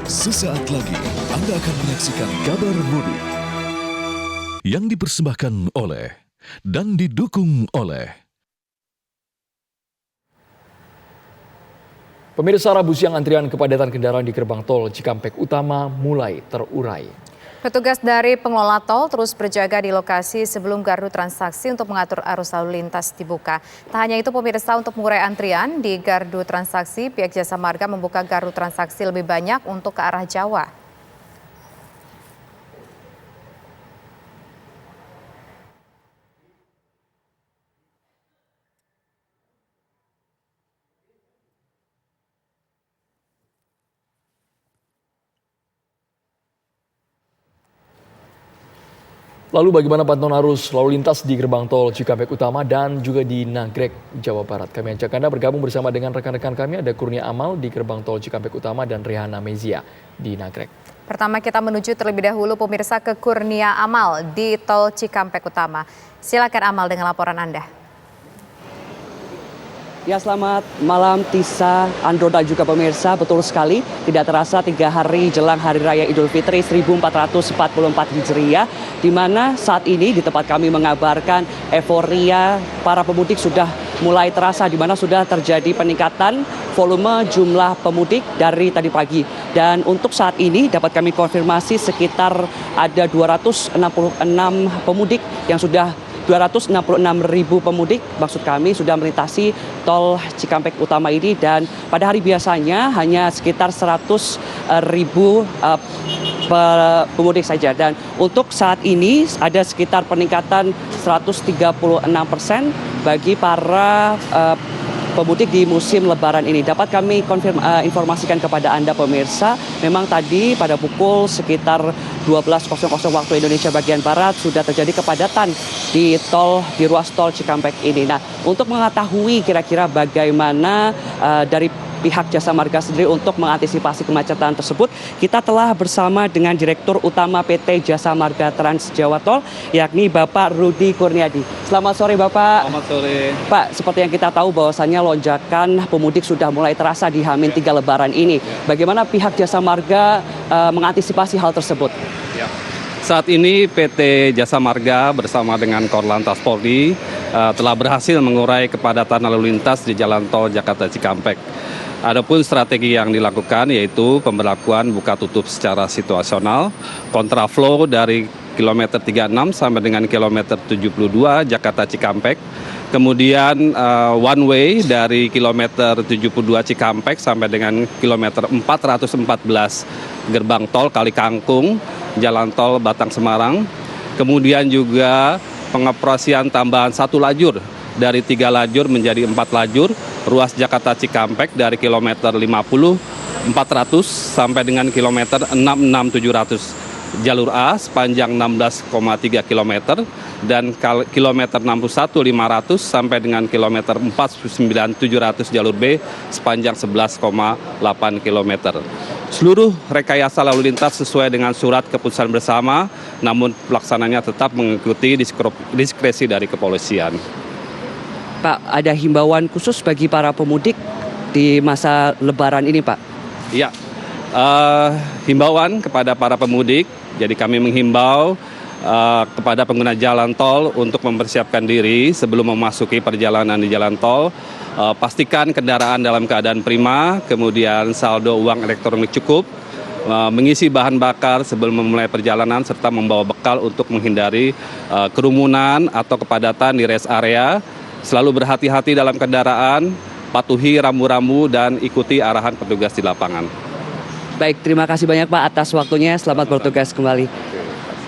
Sesaat lagi Anda akan menyaksikan kabar mudik yang dipersembahkan oleh dan didukung oleh Pemirsa, Rabu siang antrian kepadatan kendaraan di gerbang tol Cikampek Utama mulai terurai. Petugas dari pengelola tol terus berjaga di lokasi sebelum gardu transaksi untuk mengatur arus lalu lintas dibuka. Tak hanya itu pemirsa, untuk mengurai antrian di gardu transaksi, pihak Jasa Marga membuka gardu transaksi lebih banyak untuk ke arah Jawa. Lalu bagaimana pantauan arus lalu lintas di gerbang tol Cikampek Utama dan juga di Nagrek, Jawa Barat? Kami ajak Anda bergabung bersama dengan rekan-rekan kami, ada Kurnia Amal di gerbang tol Cikampek Utama dan Rehana Mezia di Nagrek. Pertama kita menuju terlebih dahulu pemirsa ke Kurnia Amal di tol Cikampek Utama. Silakan Amal dengan laporan Anda. Ya, selamat malam Tisa, Andro dan juga pemirsa. Betul sekali, tidak terasa 3 hari jelang Hari Raya Idul Fitri 1444 Hijriah, di mana saat ini di tempat kami mengabarkan euforia para pemudik sudah mulai terasa, di mana sudah terjadi peningkatan volume jumlah pemudik dari tadi pagi. Dan untuk saat ini dapat kami konfirmasi sekitar ada 266 pemudik yang sudah 266.000 pemudik, maksud kami, sudah melintasi tol Cikampek Utama ini, dan pada hari biasanya hanya sekitar 100.000 pemudik saja. Dan untuk saat ini ada sekitar peningkatan 136% bagi para pemudik di musim Lebaran ini. Dapat kami informasikan kepada Anda pemirsa, memang tadi pada pukul sekitar 12.00 waktu Indonesia bagian Barat sudah terjadi kepadatan di ruas tol Cikampek ini. Nah, untuk mengetahui kira-kira bagaimana dari pihak Jasa Marga sendiri untuk mengantisipasi kemacetan tersebut, kita telah bersama dengan Direktur Utama PT Jasa Marga Trans Jawa Tol, yakni Bapak Rudi Kurniadi. Selamat sore Bapak. Selamat sore. Pak, seperti yang kita tahu bahwasannya lonjakan pemudik sudah mulai terasa di H-3 Lebaran ini. Bagaimana pihak Jasa Marga mengantisipasi hal tersebut? Ya. Saat ini PT Jasa Marga bersama dengan Korlantas Polri telah berhasil mengurai kepadatan lalu lintas di jalan tol Jakarta Cikampek. Adapun strategi yang dilakukan yaitu pemberlakuan buka tutup secara situasional, kontraflow dari kilometer 36 sampai dengan kilometer 72 Jakarta Cikampek. Kemudian one way dari kilometer 72 Cikampek sampai dengan kilometer 414 gerbang tol Kali Kangkung, jalan tol Batang Semarang. Kemudian juga pengoperasian tambahan 1 lajur dari 3 lajur menjadi 4 lajur, ruas Jakarta Cikampek dari kilometer 50 400 sampai dengan kilometer 66700. Jalur A sepanjang 16,3 km dan kilometer 61 500 sampai dengan kilometer 49 700 jalur B sepanjang 11,8 km. Seluruh rekayasa lalu lintas sesuai dengan surat keputusan bersama, namun pelaksananya tetap mengikuti diskresi dari kepolisian. Pak, ada himbauan khusus bagi para pemudik di masa Lebaran ini, Pak? Iya, himbauan kepada para pemudik. Jadi kami menghimbau kepada pengguna jalan tol untuk mempersiapkan diri sebelum memasuki perjalanan di jalan tol. Pastikan kendaraan dalam keadaan prima, kemudian saldo uang elektronik cukup, mengisi bahan bakar sebelum memulai perjalanan, serta membawa bekal untuk menghindari kerumunan atau kepadatan di rest area. Selalu berhati-hati dalam kendaraan, patuhi rambu-rambu dan ikuti arahan petugas di lapangan. Baik, terima kasih banyak Pak atas waktunya. Selamat bertugas kembali.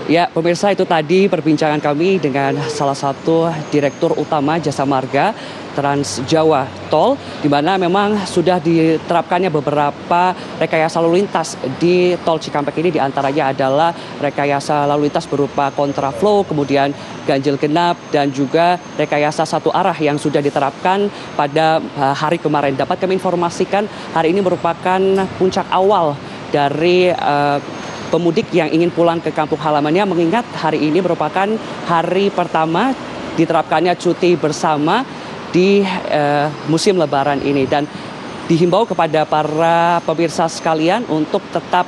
Ya, pemirsa, itu tadi perbincangan kami dengan salah satu Direktur Utama Jasa Marga Trans Jawa Tol, di mana memang sudah diterapkannya beberapa rekayasa lalu lintas di tol Cikampek ini. Di antaranya adalah rekayasa lalu lintas berupa kontraflow, kemudian ganjil genap, dan juga rekayasa satu arah yang sudah diterapkan pada hari kemarin. Dapat kami informasikan hari ini merupakan puncak awal dari pemudik yang ingin pulang ke kampung halamannya, mengingat hari ini merupakan hari pertama diterapkannya cuti bersama di musim Lebaran ini. Dan dihimbau kepada para pemirsa sekalian untuk tetap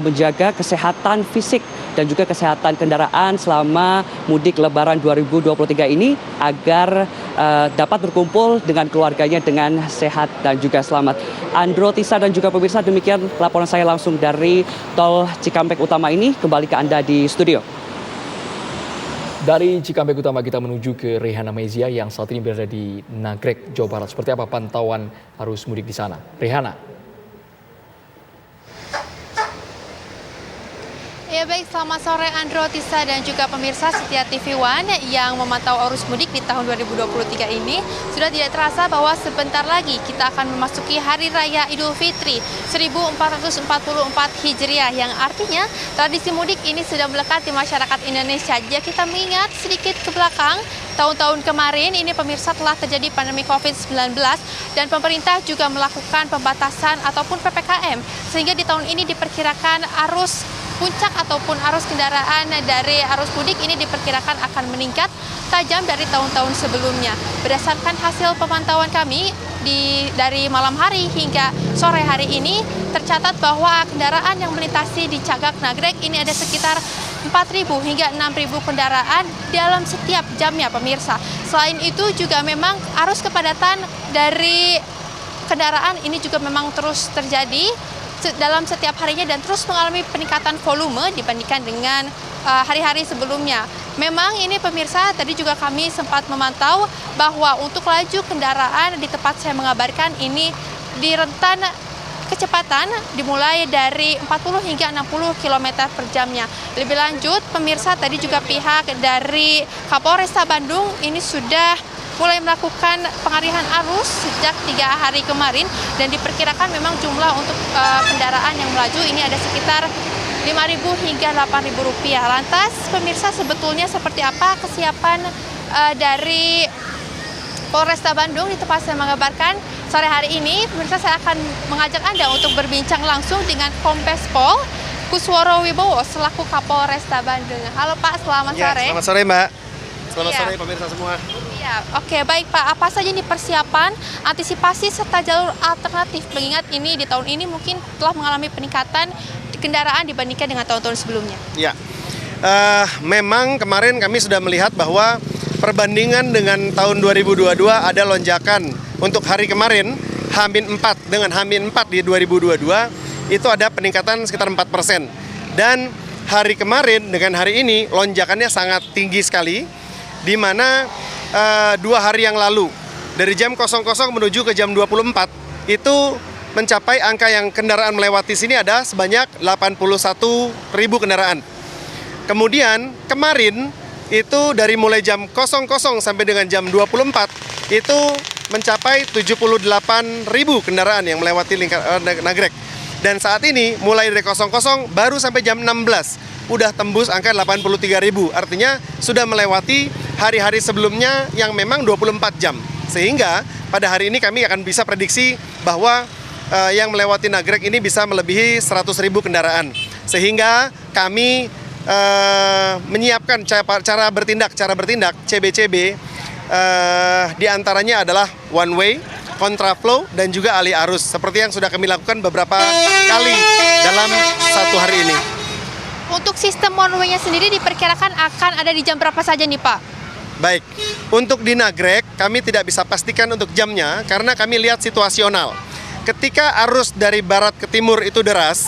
menjaga kesehatan fisik dan juga kesehatan kendaraan selama mudik Lebaran 2023 ini agar dapat berkumpul dengan keluarganya dengan sehat dan juga selamat. Andro, Tisa, dan juga pemirsa, demikian laporan saya langsung dari Tol Cikampek Utama ini. Kembali ke Anda di studio. Dari Cikampek Utama kita menuju ke Rehana Mezia yang saat ini berada di Nagrek, Jawa Barat. Seperti apa pantauan arus mudik di sana? Rehana. Ya baik, selamat sore Andro, Tisa, dan juga pemirsa setia TV One yang memantau arus mudik di tahun 2023 ini. Sudah tidak terasa bahwa sebentar lagi kita akan memasuki Hari Raya Idul Fitri 1444 Hijriah, yang artinya tradisi mudik ini sudah melekat di masyarakat Indonesia. Jika kita mengingat sedikit ke belakang, tahun-tahun kemarin ini pemirsa telah terjadi pandemi COVID-19 dan pemerintah juga melakukan pembatasan ataupun PPKM, sehingga di tahun ini diperkirakan arus puncak ataupun arus kendaraan dari arus mudik ini diperkirakan akan meningkat tajam dari tahun-tahun sebelumnya. Berdasarkan hasil pemantauan kami dari malam hari hingga sore hari ini, tercatat bahwa kendaraan yang melintasi di Cagak Nagrek ini ada sekitar 4.000 hingga 6.000 kendaraan dalam setiap jamnya, pemirsa. Selain itu juga memang arus kepadatan dari kendaraan ini juga memang terus terjadi dalam setiap harinya dan terus mengalami peningkatan volume dibandingkan dengan hari-hari sebelumnya. Memang ini pemirsa, tadi juga kami sempat memantau bahwa untuk laju kendaraan di tempat saya mengabarkan ini di rentan kecepatan dimulai dari 40 hingga 60 km per jamnya. Lebih lanjut, pemirsa, tadi juga pihak dari Kapolresta Bandung ini sudah mulai melakukan pengalihan arus sejak 3 hari kemarin dan diperkirakan memang jumlah untuk kendaraan yang melaju ini ada sekitar 5.000 hingga 8.000 rupiah. Lantas pemirsa, sebetulnya seperti apa kesiapan dari Polresta Bandung di tempat saya mengabarkan sore hari ini? Pemirsa, saya akan mengajak Anda untuk berbincang langsung dengan Kombes Pol Kusworo Wibowo selaku Kapolresta Bandung. Halo Pak, selamat sore. Selamat sore Mbak. Selamat sore pemirsa semua. Ya, oke, baik Pak. Apa saja nih persiapan, antisipasi serta jalur alternatif mengingat ini di tahun ini mungkin telah mengalami peningkatan kendaraan dibandingkan dengan tahun-tahun sebelumnya? Ya, memang kemarin kami sudah melihat bahwa perbandingan dengan tahun 2022 ada lonjakan untuk hari kemarin H-4 dengan H-4 di 2022 itu ada peningkatan sekitar 4%. Dan hari kemarin dengan hari ini lonjakannya sangat tinggi sekali, di mana 2 hari yang lalu dari jam 00 menuju ke jam 24 itu mencapai angka yang kendaraan melewati sini ada sebanyak 81.000 kendaraan. Kemudian kemarin itu dari mulai jam 00 sampai dengan jam 24 itu mencapai 78.000 kendaraan yang melewati Nagrek. Dan saat ini mulai dari 00 baru sampai jam 16 udah tembus angka 83.000. Artinya sudah melewati hari-hari sebelumnya yang memang 24 jam. Sehingga pada hari ini kami akan bisa prediksi bahwa yang melewati Nagrek ini bisa melebihi 100.000 kendaraan. Sehingga kami menyiapkan cara bertindak CBCB, diantaranya adalah one way, kontraflow, dan juga alih arus. Seperti yang sudah kami lakukan beberapa kali dalam 1 hari ini. Untuk sistem one way-nya sendiri diperkirakan akan ada di jam berapa saja nih Pak? Baik, untuk di Nagrek kami tidak bisa pastikan untuk jamnya karena kami lihat situasional. Ketika arus dari barat ke timur itu deras,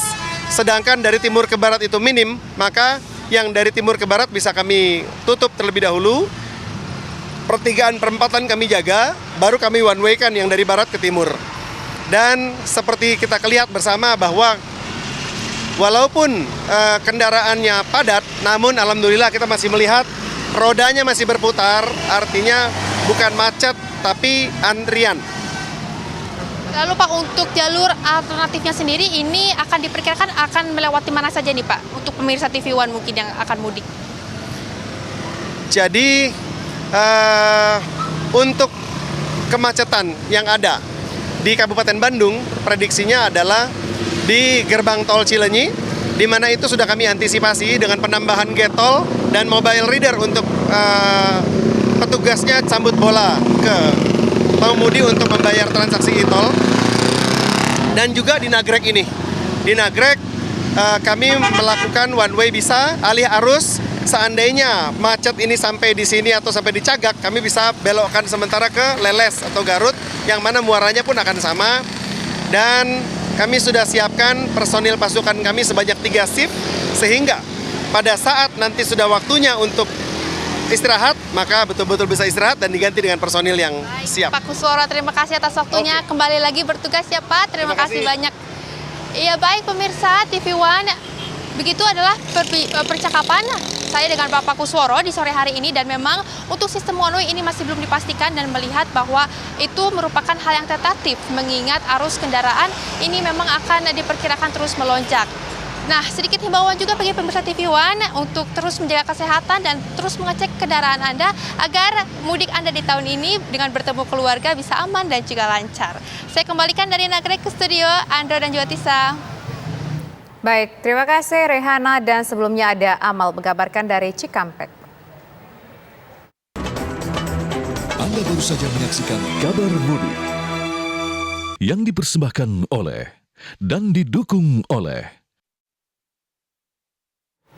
sedangkan dari timur ke barat itu minim, maka yang dari timur ke barat bisa kami tutup terlebih dahulu. Pertigaan perempatan kami jaga, baru kami one way kan yang dari barat ke timur. Dan seperti kita lihat bersama bahwa walaupun kendaraannya padat, namun alhamdulillah kita masih melihat rodanya masih berputar, artinya bukan macet tapi antrian. Lalu Pak, untuk jalur alternatifnya sendiri ini akan diperkirakan akan melewati mana saja nih Pak? Untuk pemirsa TV One mungkin yang akan mudik. Jadi untuk kemacetan yang ada di Kabupaten Bandung, prediksinya adalah di gerbang tol Cileunyi, di mana itu sudah kami antisipasi dengan penambahan gate tol dan mobile reader untuk petugasnya sambut bola ke pengemudi untuk membayar transaksi e-tol. dan juga di Nagrek ini. Di Nagrek kami melakukan one way bisa, alih arus. Seandainya macet ini sampai di sini atau sampai di Cagak, kami bisa belokkan sementara ke Leles atau Garut, yang mana muaranya pun akan sama. Dan kami sudah siapkan personil pasukan kami sebanyak 3 shift, sehingga pada saat nanti sudah waktunya untuk istirahat, maka betul-betul bisa istirahat dan diganti dengan personil yang siap. Pak Kusworo, terima kasih atas waktunya. Oke. Kembali lagi bertugas ya Pak. Terima kasih banyak. Iya baik pemirsa TV One, begitu adalah percakapan saya dengan Bapak Kusworo di sore hari ini, dan memang untuk sistem one way ini masih belum dipastikan dan melihat bahwa itu merupakan hal yang tentatif mengingat arus kendaraan ini memang akan diperkirakan terus melonjak. Nah, sedikit himbauan juga bagi pemirsa TV One untuk terus menjaga kesehatan dan terus mengecek kendaraan Anda agar mudik Anda di tahun ini dengan bertemu keluarga bisa aman dan juga lancar. Saya kembalikan dari Nagrek ke studio, Andro dan juga Tisa. Baik, terima kasih Rehana, dan sebelumnya ada Amal mengabarkan dari Cikampek. Anda baru saja menyaksikan Kabar Mudik yang dipersembahkan oleh dan didukung oleh